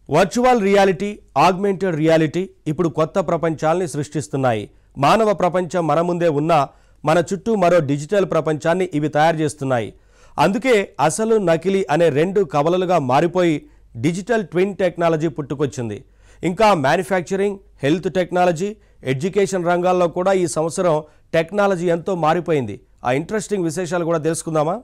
Virtual reality, augmented reality ఇప్పుడు కొత్త ప్రపంచాల్ని సృష్టిస్తున్నాయి. మానవ ప్రపంచం మన ముందే ఉన్నా మన చుట్టూ మరో డిజిటల్ ప్రపంచాన్ని ఇవి తయారు చేస్తున్నాయి. అందుకే అసలు నకిలీ అనే రెండు కవలలుగా మారిపోయి డిజిటల్ ట్విన్ టెక్నాలజీ పుట్టుకొచ్చింది. ఇంకా మ్యానుఫ్యాక్చరింగ్, హెల్త్ టెక్నాలజీ, ఎడ్యుకేషన్ రంగాల్లో కూడా ఈ సంవత్సరం టెక్నాలజీ ఎంతో మారిపోయింది. ఆ ఇంట్రెస్టింగ్ విశేషాలు కూడా తెలుసుకుందామా?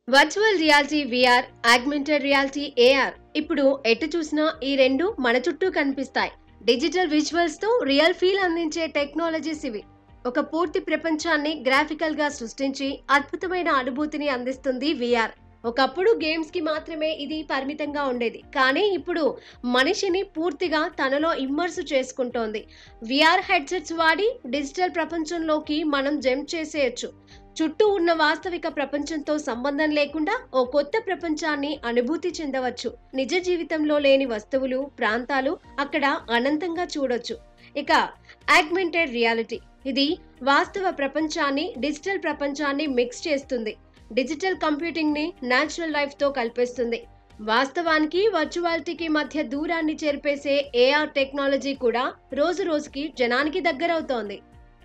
Virtual reality VR, augmented reality AR ఇప్పుడు ఎటు చూసినా ఈ రెండు మన చుట్టూ కనిపిస్తాయి. డిజిటల్ విజువల్స్ తో రియల్ ఫీల్ అందించే టెక్నాలజీస్ ఇవి. ఒక పూర్తి ప్రపంచాన్ని గ్రాఫికల్ గా సృష్టించి అద్భుతమైన అనుభూతిని అందిస్తుంది విఆర్. ఒకప్పుడు గేమ్స్ కి మాత్రమే ఇది పరిమితంగా ఉండేది, కానీ ఇప్పుడు మనిషిని పూర్తిగా తనలో ఇమ్మర్స్ చేసుకుంటోంది. విఆర్ హెడ్సెట్స్ వాడి డిజిటల్ ప్రపంచంలోకి మనం జంప్ చేసేయచ్చు. చుట్టూ ఉన్న వాస్తవిక ప్రపంచంతో సంబంధం లేకుండా ఓ కొత్త ప్రపంచాన్ని అనుభూతి చెందవచ్చు. నిజ జీవితంలో లేని వస్తువులు, ప్రాంతాలు అక్కడ అనంతంగా చూడొచ్చు. ఇక ఆగ్మెంటెడ్ రియాలిటీ, ఇది వాస్తవ ప్రపంచాన్ని డిజిటల్ ప్రపంచాన్ని మిక్స్ చేస్తుంది. డిజిటల్ కంప్యూటింగ్ ని నేచురల్ లైఫ్ తో కల్పిస్తుంది. వాస్తవానికి వర్చువాలిటీకి మధ్య దూరాన్ని చెరిపేసే ఏఆర్ టెక్నాలజీ కూడా రోజు రోజుకి జనానికి దగ్గరవుతోంది.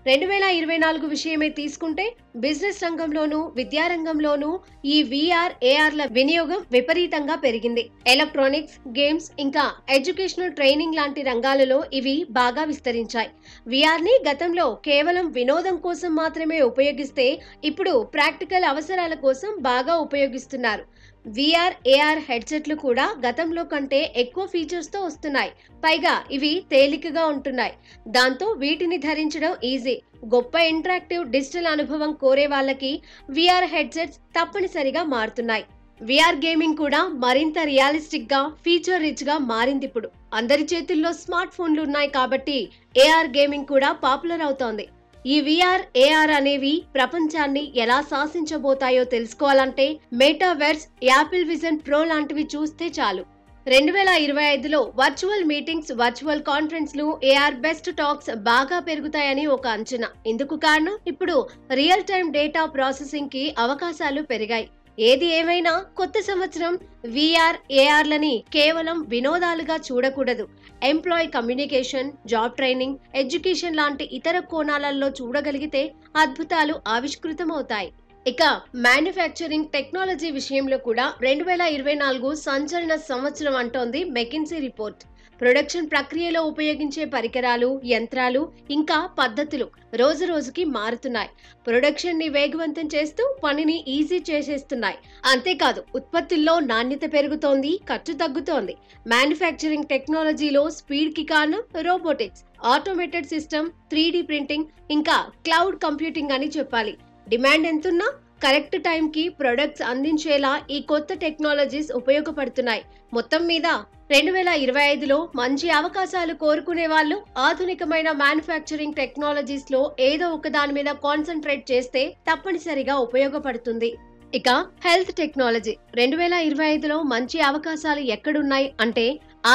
2024 విషయమే తీసుకుంటే బిజినెస్ రంగంలోనూ, విద్యారంగంలోనూ ఈ విఆర్, ఏఆర్ల వినియోగం విపరీతంగా పెరిగింది. ఎలక్ట్రానిక్స్, గేమ్స్, ఇంకా ఎడ్యుకేషనల్ ట్రైనింగ్ లాంటి రంగాలలో ఇవి బాగా విస్తరించాయి. విఆర్ ని గతంలో కేవలం వినోదం కోసం మాత్రమే ఉపయోగిస్తే ఇప్పుడు ప్రాక్టికల్ అవసరాల కోసం బాగా ఉపయోగిస్తున్నారు. విఆర్, ఏఆర్ హెడ్సెట్లు కూడా గతంలో కంటే ఎక్కువ ఫీచర్స్ తో వస్తున్నాయి. పైగా ఇవి తేలికగా ఉంటున్నాయి. దాంతో వీటిని ధరించడం ఈజీ. గొప్ప ఇంటరాక్టివ్ డిజిటల్ అనుభవం కోరే వాళ్ళకి విఆర్ హెడ్సెట్స్ తప్పనిసరిగా మారుతున్నాయి. విఆర్ గేమింగ్ కూడా మరింత రియలిస్టిక్ గా, ఫీచర్ రిచ్ గా మారింది. ఇప్పుడు అందరి చేతుల్లో స్మార్ట్ ఫోన్లు ఉన్నాయి కాబట్టి ఏఆర్ గేమింగ్ కూడా పాపులర్ అవుతోంది. ఈ విఆర్, ఏఆర్ అనేవి ప్రపంచాన్ని ఎలా శాసించబోతాయో తెలుసుకోవాలంటే మెటావర్స్, యాపిల్ విజన్ ప్రో లాంటివి చూస్తే చాలు. 2025లో వర్చువల్ మీటింగ్స్, వర్చువల్ కాన్ఫరెన్స్లు, ఏఆర్ బెస్ట్ టాక్స్ బాగా పెరుగుతాయని ఒక అంచనా. ఇందుకు కారణం ఇప్పుడు రియల్ టైం డేటా ప్రాసెసింగ్ కి అవకాశాలు పెరిగాయి. ఏది ఏమైనా కొత్త సంవత్సరం విఆర్, ఏఆర్లని కేవలం వినోదాలుగా చూడకూడదు. Employee communication, job training, education లాంటి ఇతర కోణాలలో చూడగలిగితే అద్భుతాలు ఆవిష్కృతమవుతాయి. ఇక మ్యానుఫ్యాక్చరింగ్ టెక్నాలజీ విషయంలో కూడా 2024 సంచలన సంవత్సరం అంటోంది మెకిన్సీ రిపోర్ట్. ప్రొడక్షన్ ప్రక్రియలో ఉపయోగించే పరికరాలు, యంత్రాలు, ఇంకా పద్ధతులు రోజు రోజుకి మారుతున్నాయి. ప్రొడక్షన్ ని వేగవంతం చేస్తూ పనిని ఈజీ చేసేస్తున్నాయి. అంతేకాదు ఉత్పత్తుల్లో నాణ్యత పెరుగుతోంది, ఖర్చు తగ్గుతోంది. మ్యానుఫ్యాక్చరింగ్ టెక్నాలజీలో స్పీడ్ కి కారణం robotics, automated system, 3D printing, ఇంకా క్లౌడ్ కంప్యూటింగ్ అని చెప్పాలి. డిమాండ్ ఎంతున్నా కరెక్ట్ టైం కి ప్రొడక్ట్స్ అందించేలా ఈ కొత్త టెక్నాలజీస్ ఉపయోగపడుతున్నాయి. మొత్తం మీద 2025లో మంచి అవకాశాలు కోరుకునే వాళ్ళు ఆధునికమైన మ్యానుఫ్యాక్చరింగ్ టెక్నాలజీస్ లో ఏదో ఒక దాని మీద కాన్సన్ట్రేట్ చేస్తే తప్పనిసరిగా ఉపయోగపడుతుంది. ఇక హెల్త్ టెక్నాలజీ 2025లో మంచి అవకాశాలు ఎక్కడున్నాయి అంటే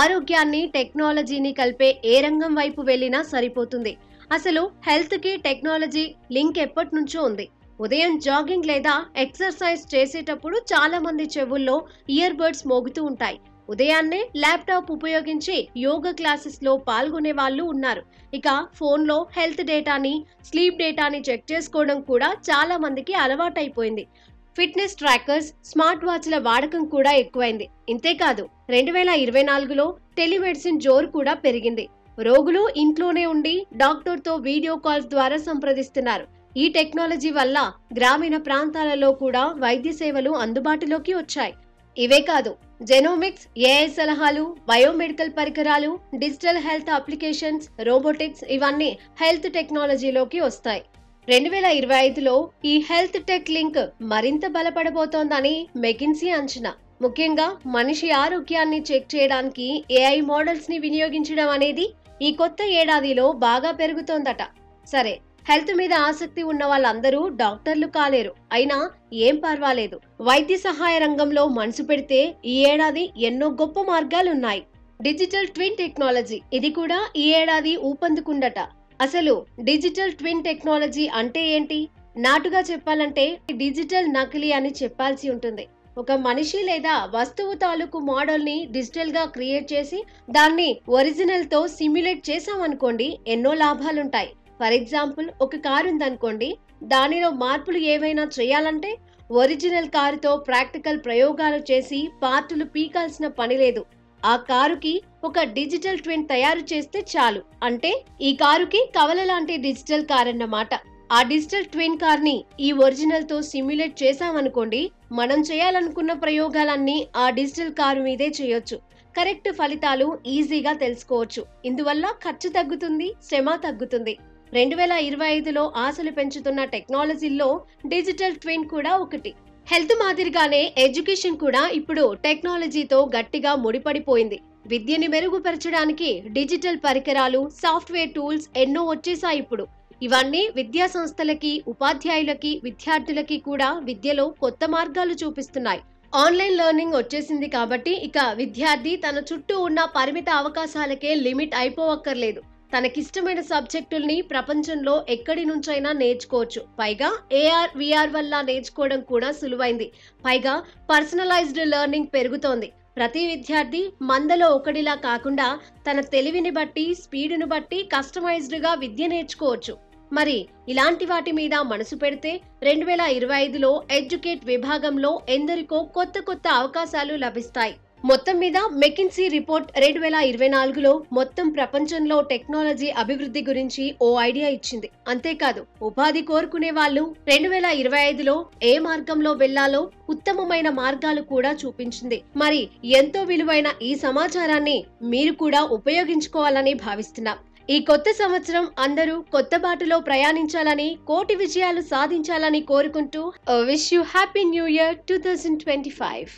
ఆరోగ్యాన్ని, టెక్నాలజీని కలిపే ఏ రంగం వైపు వెళ్ళినా సరిపోతుంది. అసలు హెల్త్ కి టెక్నాలజీ లింక్ ఎప్పటి నుంచో ఉంది. ఉదయం జాగింగ్ లేదా ఎక్సర్సైజ్ చేసేటప్పుడు చాలా మంది చెవుల్లో ఇయర్ బడ్స్ మోగుతూ ఉంటాయి. ఉదయాన్నే ల్యాప్టాప్ ఉపయోగించి యోగా క్లాసెస్ లో పాల్గొనే వాళ్ళు ఉన్నారు. ఇక ఫోన్ లో హెల్త్ డేటాని, స్లీప్ డేటాని చెక్ చేసుకోవడం కూడా చాలా మందికి అలవాటైపోయింది. ఫిట్నెస్ ట్రాకర్స్, స్మార్ట్ వాచ్ల వాడకం కూడా ఎక్కువైంది. ఇంతేకాదు 2024లో టెలిమెడిసిన్ జోరు కూడా పెరిగింది. రోగులు ఇంట్లోనే ఉండి డాక్టర్తో వీడియో కాల్స్ ద్వారా సంప్రదిస్తున్నారు. ఈ టెక్నాలజీ వల్ల గ్రామీణ ప్రాంతాలలో కూడా వైద్య సేవలు అందుబాటులోకి వచ్చాయి. ఇవే కాదు, జెనోమిక్స్, ఏఐ సలహాలు, బయోమెడికల్ పరికరాలు, డిజిటల్ హెల్త్ అప్లికేషన్స్, రోబోటిక్స్ ఇవన్నీ హెల్త్ టెక్నాలజీలోకి వస్తాయి. 2025లో ఈ హెల్త్ టెక్ లింక్ మరింత బలపడబోతోందని మెకిన్సీ అంచనా. ముఖ్యంగా మనిషి ఆరోగ్యాన్ని చెక్ చేయడానికి ఏఐ మోడల్స్ ని వినియోగించడం అనేది ఈ కొత్త ఏడాదిలో బాగా పెరుగుతోందట. సరే, హెల్త్ మీద ఆసక్తి ఉన్న వాళ్ళందరూ డాక్టర్లు కాలేరు, అయినా ఏం పర్వాలేదు. వైద్య సహాయ రంగంలో మనసు పెడితే ఈ ఏడాది ఎన్నో గొప్ప మార్గాలున్నాయి. డిజిటల్ ట్విన్ టెక్నాలజీ, ఇది కూడా ఈ ఏడాది ఊపందుకుందట. అసలు డిజిటల్ ట్విన్ టెక్నాలజీ అంటే ఏంటి? నాటుగా చెప్పాలంటే డిజిటల్ నకిలీ అని చెప్పాల్సి ఉంటుంది. ఒక మనిషి లేదా వస్తువు తాలూకు మోడల్ ని డిజిటల్ గా క్రియేట్ చేసి దాన్ని ఒరిజినల్ తో సిమ్యులేట్ చేసామనుకోండి, ఎన్నో లాభాలుంటాయి. ఫర్ ఎగ్జాంపుల్, ఒక కారు ఉందనుకోండి, దానిలో మార్పులు ఏవైనా చేయాలంటే ఒరిజినల్ కారుతో ప్రాక్టికల్ ప్రయోగాలు చేసి పార్టులు పీకాల్సిన పని లేదు. ఆ కారుకి ఒక డిజిటల్ ట్విన్ తయారు చేస్తే చాలు. అంటే ఈ కారుకి కవల లాంటి డిజిటల్ కార్ అన్నమాట. ఆ డిజిటల్ ట్విన్ కార్ ని ఈ ఒరిజినల్ తో సిమ్యులేట్ చేసామనుకోండి, మనం చేయాలనుకున్న ప్రయోగాలన్నీ ఆ డిజిటల్ కారు మీదే చేయొచ్చు. కరెక్ట్ ఫలితాలు ఈజీగా తెలుసుకోవచ్చు. ఇందువల్ల ఖర్చు తగ్గుతుంది, శ్రమ తగ్గుతుంది. 2025లో ఆశలు పెంచుతున్న టెక్నాలజీల్లో డిజిటల్ ట్విన్ కూడా ఒకటి. హెల్త్ మాదిరిగానే ఎడ్యుకేషన్ కూడా ఇప్పుడు టెక్నాలజీతో గట్టిగా ముడిపడిపోయింది. విద్యని మెరుగుపరచడానికి డిజిటల్ పరికరాలు, సాఫ్ట్వేర్ టూల్స్ ఎన్నో వచ్చేసాయి ఇప్పుడు. ఇవన్నీ విద్యా సంస్థలకి, ఉపాధ్యాయులకి, విద్యార్థులకి కూడా విద్యలో కొత్త మార్గాలు చూపిస్తున్నాయి. ఆన్లైన్ లెర్నింగ్ వచ్చేసింది కాబట్టి ఇక విద్యార్థి తన చుట్టూ ఉన్న పరిమిత అవకాశాలకే లిమిట్ అయిపోవక్కర్లేదు. తనకిష్టమైన సబ్జెక్టుల్ని ప్రపంచంలో ఎక్కడి నుంచైనా నేర్చుకోవచ్చు. పైగా AR, VR వల్ల నేర్చుకోవడం కూడా సులువైంది. పైగా పర్సనలైజ్డ్ లెర్నింగ్ పెరుగుతోంది. ప్రతి విద్యార్థి మందలో ఒకడిలా కాకుండా తన తెలివిని బట్టి, స్పీడును బట్టి కస్టమైజ్డ్ గా విద్య నేర్చుకోవచ్చు. మరి ఇలాంటి వాటి మీద మనసు పెడితే 2025లో ఎడ్యుకేట్ విభాగంలో ఎందరికో కొత్త అవకాశాలు లభిస్తాయి. మొత్తం మీద మెకిన్సీ రిపోర్ట్ 2024లో మొత్తం ప్రపంచంలో టెక్నాలజీ అభివృద్ధి గురించి ఓ ఐడియా ఇచ్చింది. అంతేకాదు, ఉపాధి కోరుకునే వాళ్ళు 2025లో ఏ మార్గంలో వెళ్లాలో ఉత్తమమైన మార్గాలు కూడా చూపించింది. మరి ఎంతో విలువైన ఈ సమాచారాన్ని మీరు కూడా ఉపయోగించుకోవాలని భావిస్తున్నాం. ఈ కొత్త సంవత్సరం అందరూ కొత్త బాటలో ప్రయాణించాలని, కోటి విజయాలు సాధించాలని కోరుకుంటూ wish you happy new year 2025.